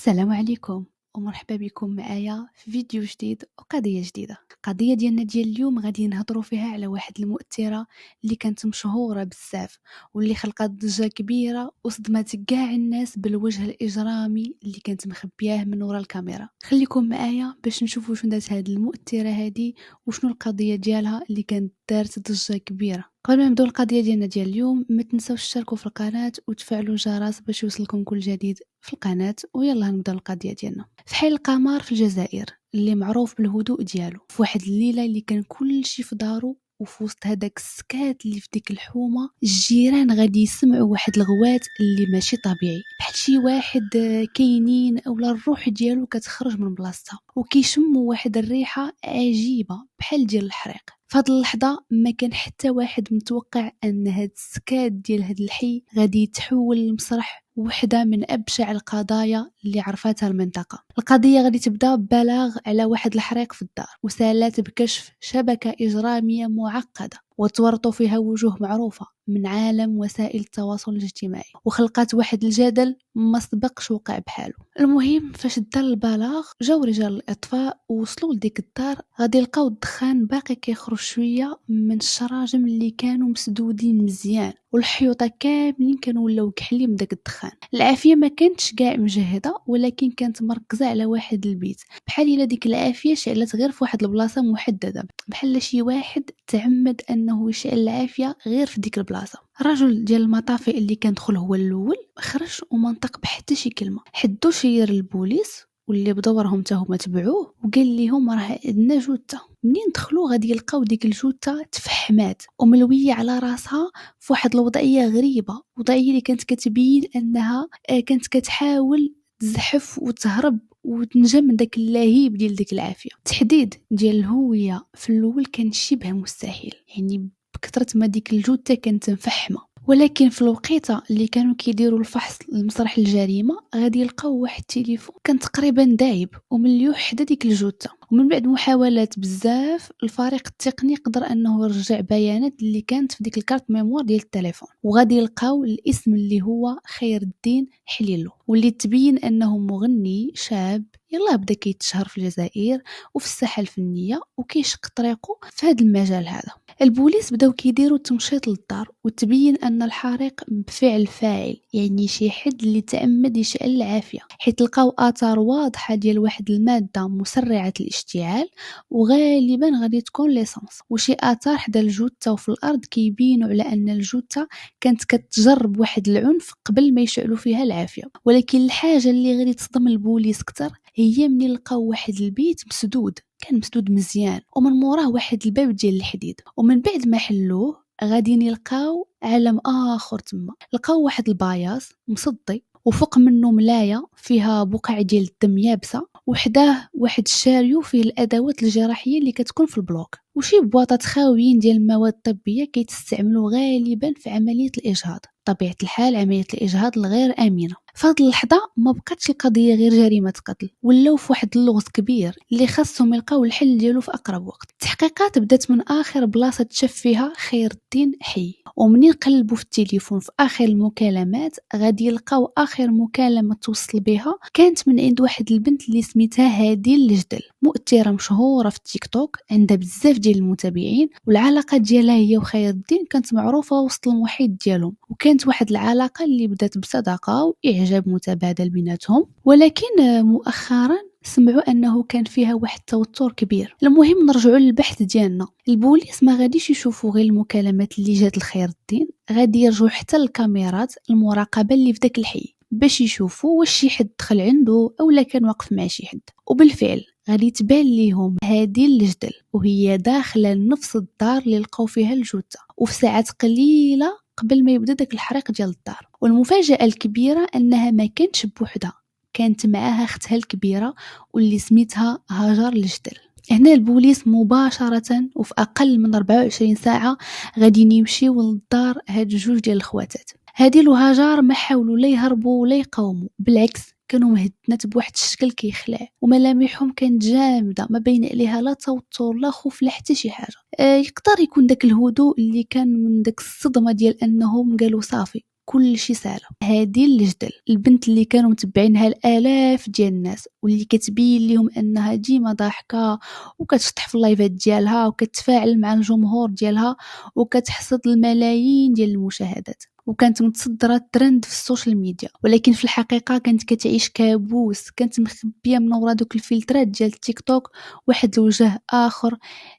السلام عليكم ومرحبا بكم معايا في فيديو جديد وقضية جديدة. القضية ديالنا ديال اليوم غادي نهضروا فيها على واحد المؤثرة اللي كانت مشهورة بزاف واللي خلقت ضجة كبيرة وصدمت كاع الناس بالوجه الإجرامي اللي كانت مخبياه من وراء الكاميرا. خليكم معايا باش نشوفوا شنو دارت هذه المؤثرة هذه وشنو القضية ديالها اللي كانت دارت ضجة كبيرة. قبل ما نبداو القضيه ديالنا ديال اليوم ما تنساوش تشتركوا في القناه وتفعلوا الجرس باش يوصلكم كل جديد في القناه. ويلا نبداو القضيه ديالنا. في حي القمر في الجزائر اللي معروف بالهدوء ديالو، في واحد الليله اللي كان كل شيء في دارو وفي وسط هذاك السكات اللي في ديك الحومه، الجيران غادي يسمعوا واحد الغوات اللي ماشي طبيعي، بحال شي واحد كاينين اولا الروح ديالو كتخرج من بلاصتها، وكيشموا واحد الريحه عجيبه بحال ديال الحريق. فهاد اللحظه ما كان حتى واحد متوقع ان هاد السكات ديال هاد الحي غادي يتحول لمسرح وحده من ابشع القضايا اللي عرفاتها المنطقه. القضيه غادي تبدا ببلاغ على واحد الحريق في الدار، وسالات بكشف شبكه اجراميه معقده وتورطوا فيها وجوه معروفه من عالم وسائل التواصل الاجتماعي، وخلقات واحد الجدل ما سبقش وقع بحاله. المهم فاش دار البلاغ جاو رجال الاطفاء ووصلوا لديك الدار، غادي لقاو الدخان باقي كيخرج شويه من الشراجم اللي كانوا مسدودين مزيان، والحيوطه كاملين كانوا ولاو كحلين بداك الدخان. العافيه ما كانتش كاع مجهده، ولكن كانت مركزه على واحد البيت، بحال الا ديك العافيه شعلت غير في واحد البلاصه محدده، بحال شي واحد تعمد انه يشعل العافيه غير في ديك البلاصه. الرجل ديال المطافئ اللي كان دخل هو الاول خرج وما نطق بحتى شي كلمه. حدو شير البوليس واللي بدورهم حتى هما تبعوه وقال لهم راه عندنا جثه. منين دخلوا غادي يلقاو ديك الجثه تفحمات وملويه على راسها في واحد الوضعيه غريبه، وضعيه اللي كانت كتبين انها كانت كتحاول تزحف وتهرب وتنجم من داك اللهيب ديال ديك العافيه. التحديد ديال الهويه في الاول كان شبه مستحيل، يعني بكثره ما ديك الجثه كانت مفحمه. ولكن في الوقيته اللي كانوا كيديروا الفحص لمسرح الجريمه غادي يلقاو واحد التليفون كان تقريبا دايب ومليوح حدا ديك الجثه. ومن بعد محاولات بزاف الفريق التقني قدر انه يرجع بيانات اللي كانت في ديك الكارت ميموار ديال التليفون، وغادي يلقاو الاسم اللي هو خير الدين حليلو، واللي تبين انه مغني شاب يلا بدا كيتشهر في الجزائر وفي الساحه الفنيه وكيشق طريقه في هذا المجال هذا. البوليس بداو كيديروا تمشيط للدار وتبين ان الحريق بفعل فاعل، يعني شي حد اللي تعمد يشعل العافيه، حيت لقاو اثار واضحه ديال واحد الماده مسرعه الاشتعال وغالبا غادي تكون ليسانس، وشي اثار حدا الجثه وفي الارض كيبينوا على ان الجثه كانت كتجرب واحد العنف قبل ما يشعلوا فيها العافيه. ولكن الحاجه اللي غادي تصدم البوليس اكثر هي ملي لقاو واحد البيت مسدود، كان مسدود مزيان ومن موراه واحد الباب ديال الحديد، ومن بعد ما حلوه غادي يلقاو عالم اخر. تما لقاو واحد الباياس مصدي وفوق منه ملايه فيها بقع ديال الدم يابسه، وحداه واحد الشاريو فيه الادوات الجراحيه اللي كتكون في البلوك، وشي بواطات خاويين ديال المواد الطبيه كيتستعملوا غالبا في عمليه الاجهاض. طبيعه الحال عمليه الاجهاض الغير امنه. فهاد اللحظه ما بقاتش القضيه غير جريمه قتل، ولاو في واحد اللغز كبير اللي خاصهم يلقاو الحل ديالو في اقرب وقت. التحقيقات بدات من اخر بلاصه تشاف فيها خير الدين حي، ومنين قلبوا في التليفون في اخر المكالمات غادي يلقاو اخر مكالمه توصل بها كانت من عند واحد البنت اللي سميتها هادي الجدل، مؤثره مشهوره في التيك توك عندها بزاف ديال المتابعين، والعلاقه ديالها هي وخير الدين كانت معروفه وسط المحيط ديالهم، وكانت واحد العلاقه اللي بدات بصداقه واعجاب متبادل بيناتهم. ولكن مؤخرا سمعوا انه كان فيها واحد التوتر كبير. المهم نرجعوا للبحث ديالنا. البوليس ما غاديش يشوفوا غير المكالمات اللي جات لخير الدين، غادي يرجعوا حتى الكاميرات المراقبه اللي في داك الحي باش يشوفوا واش شي حد دخل عنده اولا كان واقف مع شي حد. وبالفعل غادي تبان ليهم هادي الجدل وهي داخله لنفس الدار اللي لقاو فيها الجثه، وفي ساعات قليله قبل ما يبدا داك الحريق ديال الدار. والمفاجاه الكبيره انها ما كانتش بوحدها، كانت معاها اختها الكبيره واللي سميتها هاجر الجدل. هنا البوليس مباشره وفي اقل من 24 ساعه غادي يمشيو للدار هاد جوج ديال الخواتات. هادي وهاجر ما حاولوا لا يهربوا ولا يقاوموا، بالعكس كانوا مهدنات بواحد الشكل كيخلع، وملامحهم كانت جامده ما بين عليها لا توتر لا خوف لا حتى شي حاجه. يقدر يكون داك الهدوء اللي كان من داك الصدمه ديال انهم قالوا صافي كل شي سالا. هادي الجدل البنت اللي كانوا متبعينها الالاف ديال الناس واللي كتبين لهم انها ديما ضاحكه وكتشطح في اللايفات ديالها وكتفاعل مع الجمهور ديالها وكتحصد الملايين ديال المشاهدات وكانت متصدره الترند في السوشيال ميديا، ولكن في الحقيقه كانت كتعيش كابوس، كانت مخبيه من ورا دوك الفلترات ديال التيك توك واحد الوجه اخر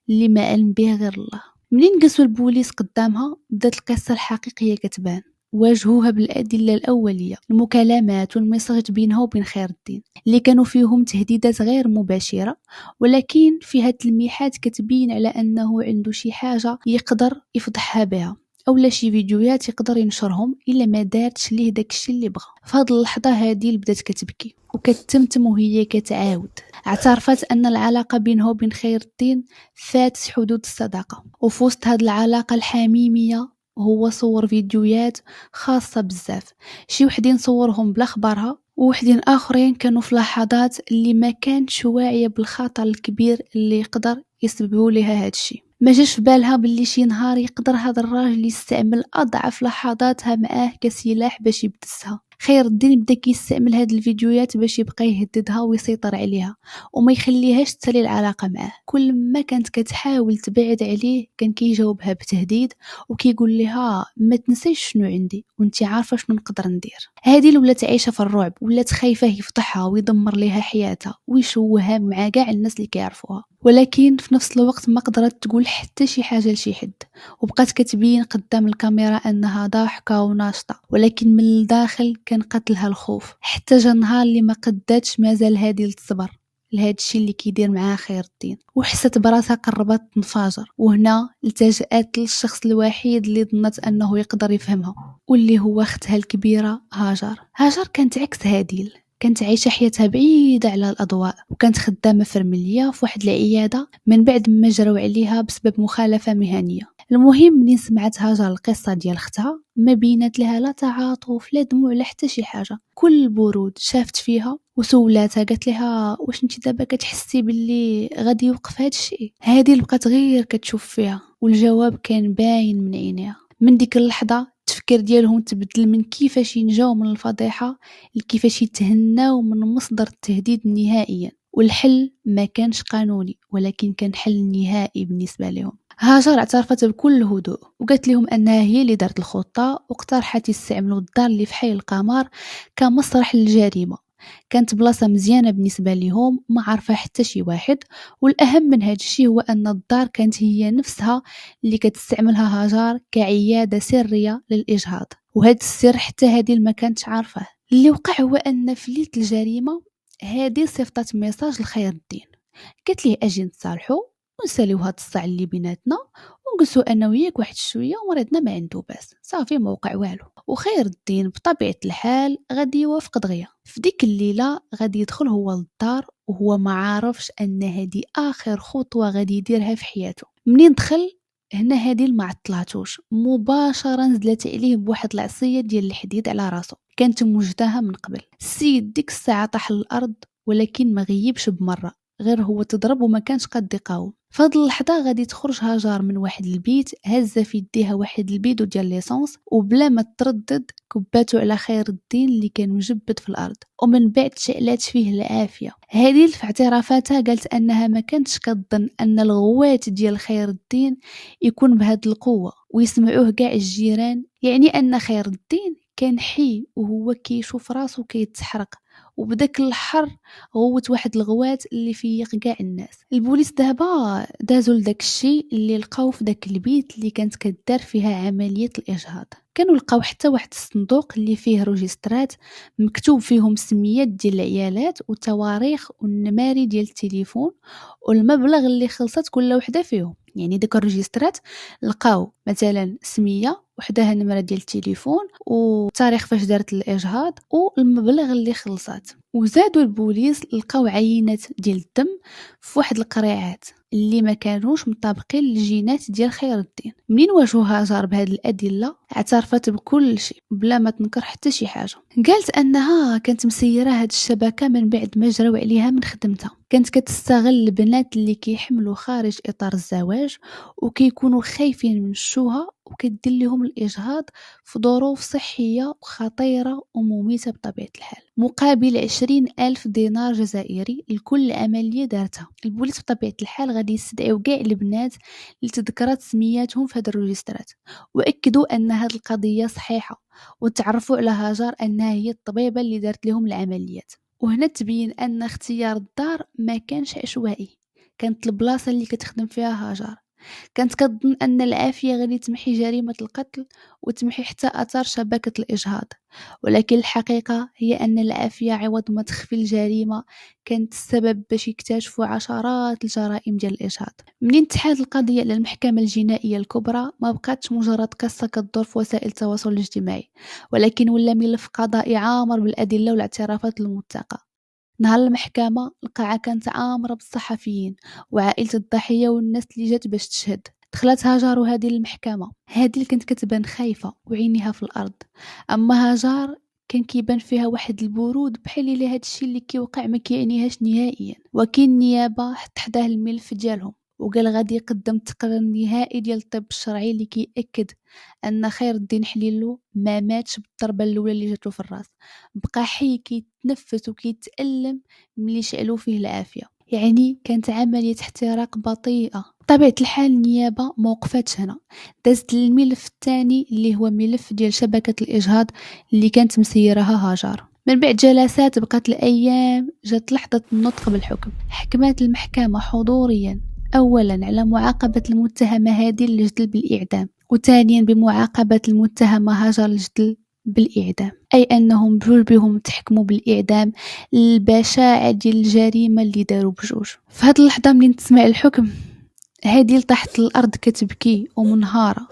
اللي ما علم به غير الله. منين جلسوا البوليس قدامها بدات القصه الحقيقيه كتبان، واجهوها بالأدلة الأولية، المكالمات والميساج بينها وبين خير الدين اللي كانوا فيهم تهديدات غير مباشرة، ولكن فيها تلميحات كتبين على أنه عنده شي حاجة يقدر يفضحها بها أو لا شي فيديوهات يقدر ينشرهم إلا ما دارتش ليه داكشي اللي بغا. في هاد اللحظة هادي اللي بدات كتبكي وكتمتم وهي كتعاود اعترفت أن العلاقة بينها وبين خير الدين فاتت حدود الصداقة، وفي وسط هاد العلاقة الحميمية هو صور فيديوهات خاصة بزاف، شي وحدين صورهم بلا خبرها ووحدين آخرين كانوا في لحظات اللي ما كانتش واعية بالخطر الكبير اللي يقدر يسببوا لها هادشي. ما جاش في بالها باللي شي نهار يقدر هذا الراجل يستعمل أضعف لحظاتها معاه كسلاح باش يبتسها. خير الدين بدا كيستعمل هاد الفيديوهات باش يبقى يهددها ويسيطر عليها وما يخليهاش تسالي العلاقة معاه. كل ما كانت كتحاول تبعد عليه كان كيجاوبها بتهديد وكيقول لها ما تنسيش شنو عندي وانتي عارفه شنو نقدر ندير. هذه اللي ولات عايشه في الرعب، ولات خايفه يفضحها ويدمر ليها حياتها ويشوهها مع كاع الناس اللي كيعرفوها، ولكن في نفس الوقت ما قدرت تقول حتى شي حاجه لشي حد وبقات كتبين قدام الكاميرا انها ضاحكه وناشطه، ولكن من الداخل كان قتلها الخوف. حتى جا النهار اللي ما قداتش مازال هادي تصبر لهذا الشيء اللي كيدير معاه خير الدين وحست براسها قربت تنفجر، وهنا التجأت للشخص الوحيد اللي ظنت انه يقدر يفهمها واللي هو اختها الكبيره هاجر. هاجر كانت عكس هاديل، كانت عايشه حياتها بعيده على الاضواء وكانت خدامه في رمليه في واحد العياده من بعد ما جراو عليها بسبب مخالفه مهنيه. المهم منين سمعت هاجر القصه ديال اختها ما بينت لها لا تعاطف لا دموع لا حتى شي حاجه، كل برود شافت فيها وسولاتها قالت لها واش انت دابا كتحسي باللي غادي يوقف هذا الشيء؟ هذه اللي بقات غير كتشوف فيها والجواب كان باين من عينيها. من ديك اللحظه التفكير ديالهم تبدل من كيفاش ينجاو من الفضيحه لكيفاش يتهناو من مصدر التهديد نهائيا، والحل ما كانش قانوني ولكن كان حل نهائي بالنسبه لهم. هاجر اعترفت بكل هدوء وقالت لهم انها هي اللي دارت الخطه واقترحت يستعملوا الدار اللي في حي القمر كمسرح للجريمه. كانت بلاصه مزيانه بالنسبه لهم ما عارفه حتى شي واحد، والاهم من هذا الشيء هو ان الدار كانت هي نفسها اللي كتستعملها هاجر كعياده سريه للاجهاض، وهذا السر حتى هذه ما كانتش عارفه. اللي وقع هو ان في ليله الجريمه هذه صيفطت ميساج لخير الدين قالت ليه اجي نتصالحوا ونساليو هاد الصراع اللي بيناتنا ونجلسوا انا وياك واحد شويه ومريضنا ما عنده باس صافي ما وقع والو. وخير الدين بطبيعه الحال غادي يوافق دغيا. في ديك الليله غادي يدخل هو للدار وهو ما عارفش ان هذه اخر خطوه غادي يديرها في حياته. منين دخل هنا هذه ما عطلاتوش مباشره نزلت عليه بواحد العصيه ديال الحديد على راسه كانت موجداها من قبل. السيد ديك الساعه طاح للارض ولكن ما غيبش بمره، غير هو تضرب وما كانش قد يقاوم. فهاد اللحظه غادي تخرج هاجر من واحد البيت هزه في يديها واحد البيدو ديال ليسونس وبلا ما تردد كباتو على خير الدين اللي كان مجبد في الارض ومن بعد شعلات فيه العافيه. هذه في اعترافاتها قالت انها ما كانتش كتظن ان الغوات ديال خير الدين يكون بهاد القوه ويسمعوه كاع الجيران، يعني ان خير الدين كان حي وهو كيشوف راسو كيتحرق وبداك الحر غوت واحد الغوات اللي فيق كاع الناس. البوليس دابا دازوا لداك الشيء اللي لقاو في داك البيت اللي كانت كدار فيها عمليه الاجهاض. كانوا لقاو حتى واحد الصندوق اللي فيه روجسترات مكتوب فيهم سميات ديال العيالات والتواريخ والنماري ديال التليفون والمبلغ اللي خلصت كل وحده فيهم. يعني داك الروجسترات لقاو مثلا سميه وحدها نمره ديال التليفون وتاريخ فاش دارت الاجهاض والمبلغ اللي خلصات. وزادوا البوليس لقاو عينات ديال الدم في واحد القريعات اللي ما كانوش مطابقين للجينات ديال خير الدين. منين واجهوا هاجر بهاد الادله اعترفت بكل شيء بلا ما تنكر حتى شي حاجه. قالت انها كانت مسيره هاد الشبكه من بعد ما جراو عليها من خدمتها، كانت كتستغل البنات اللي كيحملوا خارج اطار الزواج وكيكونوا خايفين من الشوهه وكدير لهم الإجهاض في ظروف صحية خطيرة ومميتة بطبيعة الحال، مقابل 20,000 دينار جزائري لكل عملية دارتها. البوليس بطبيعة الحال غادي يستدعيو كاع البنات اللي تذكرت سمياتهم في هاد الروجسترات، وأكدوا أن هاد القضية صحيحة، وتعرفوا على هاجر أنها هي الطبيبة اللي دارت لهم العمليات. وهنا تبين أن اختيار الدار ما كانش عشوائي، كانت البلاصة اللي كتخدم فيها هاجر كانت كتظن أن العافية غادي تمحي جريمة القتل وتمحي حتى أثر شبكة الإجهاض، ولكن الحقيقة هي أن العافية عوض ما تخفي الجريمة كانت السبب باش يكتشفوا عشرات الجرائم ديال الإجهاض. منين تحالت القضية إلى المحكمة الجنائية الكبرى ما بقاتش مجرد قصة كتدور في وسائل التواصل الاجتماعي، ولكن ولا ملف قضائي عامر بالأدلة والاعترافات الموثقة. نهار المحكمة القاعة كانت عامرة بالصحفيين وعائلة الضحية والناس اللي جات باش تشهد. دخلت هاجر وهذه المحكمة، هذه اللي كانت كتبان خايفة وعينيها في الأرض، أما هاجر كان كيبان فيها واحد البرود بحال إلا هادشي اللي كيوقع ما كيعنيهاش نهائيا. وكيل النيابة حط حداه الملف ديالهم وقال غادي يقدم التقرير النهائي ديال الطب الشرعي اللي كيأكد أن خير الدين حليلو ما ماتش بالضربة الأولى اللي جاتو في الراس، بقى حي كيتنفس وكيتألم ملي شعلوا فيه العافية. يعني كانت عملية احتراق بطيئة. بطبيعة الحال النيابة موقفتش هنا، دازت للملف الثاني اللي هو ملف ديال شبكة الإجهاض اللي كانت مسيرها هاجر. من بعد جلسات بقات الأيام جات لحظة النطق بالحكم. حكمت المحكمة حضوريا أولا على معاقبة المتهمة هادي الجدل بالإعدام، وثانيا بمعاقبة المتهمة هاجر الجدل بالإعدام، أي أنهم بجوج بهم تحكموا بالإعدام البشاعة ديال الجريمة اللي داروا بجوج. في هاد اللحظة منين تسمع الحكم هادي طاحت الأرض كتبكي ومنهارة،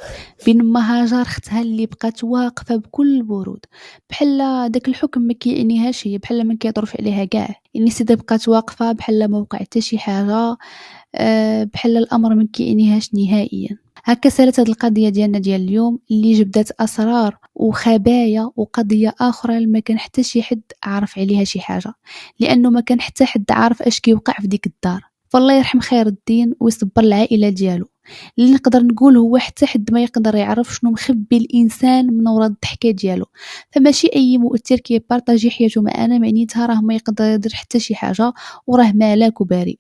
بينما هاجر اختها اللي بقات واقفة بكل برود بحال داك الحكم ما كيعنيهاش، هي بحال ما كيطرف عليها كاع. يعني سيدة بقات واقفة بحال ما وقع حتى شي حاجة، بحال الأمر ما كيعنيهاش نهائيا. هكا سالت هاد القضية ديالنا ديال اليوم اللي جبدات أسرار وخبايا وقضية أخرى ما كان حتى شي حد عارف عليها شي حاجة، لأنه ما كان حتى حد عارف اش كيوقع في ديك الدار. فالله يرحم خير الدين ويصبر العائلة ديالو. اللي نقدر نقول هو حتى حد ما يقدر يعرف شنو مخبي الانسان من وراء الضحكه ديالو، فماشي اي مؤثر كيبارطاجي حياته معنا معنيتها راه ما يقدر يدير حتى شي حاجه وراه ملاك وبريء.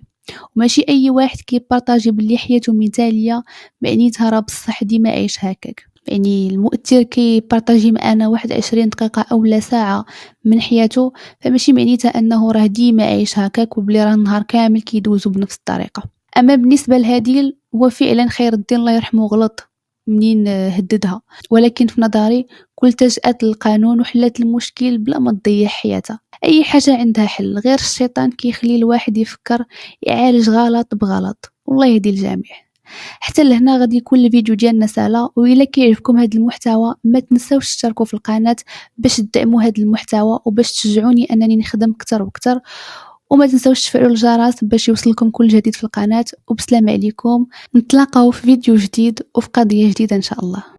وماشي اي واحد كيبارطاجي بلي حياته مثاليه معنيتها راه بصح ديما عايش هكاك. يعني المؤثر كيبارطاجي معنا 21 دقيقه او لا ساعه من حياته، فماشي معنيتها انه راه ديما عايش هكاك وبلي راه النهار كامل كيدوزو بنفس الطريقه. اما بالنسبه لهادي هو فعلا خير الدين الله يرحمه غلط منين هددها، ولكن في نظري كل تجأت للقانون وحلت المشكل بلا ما تضيع حياتها. اي حاجه عندها حل، غير الشيطان كيخلي الواحد يفكر يعالج غلط بغلط. والله يهدي الجميع. حتى لهنا غادي يكون الفيديو ديالنا سالا، وإلا كيعجبكم هذا المحتوى ما تنساوش تشتركوا في القناه باش تدعموا هذا المحتوى وباش تشجعوني انني نخدم اكثر واكثر، وما تنسوش تفعلوا الجرس باش يوصلكم كل جديد في القناة. وبسلام عليكم، نتلاقاو في فيديو جديد وفي قضية جديدة إن شاء الله.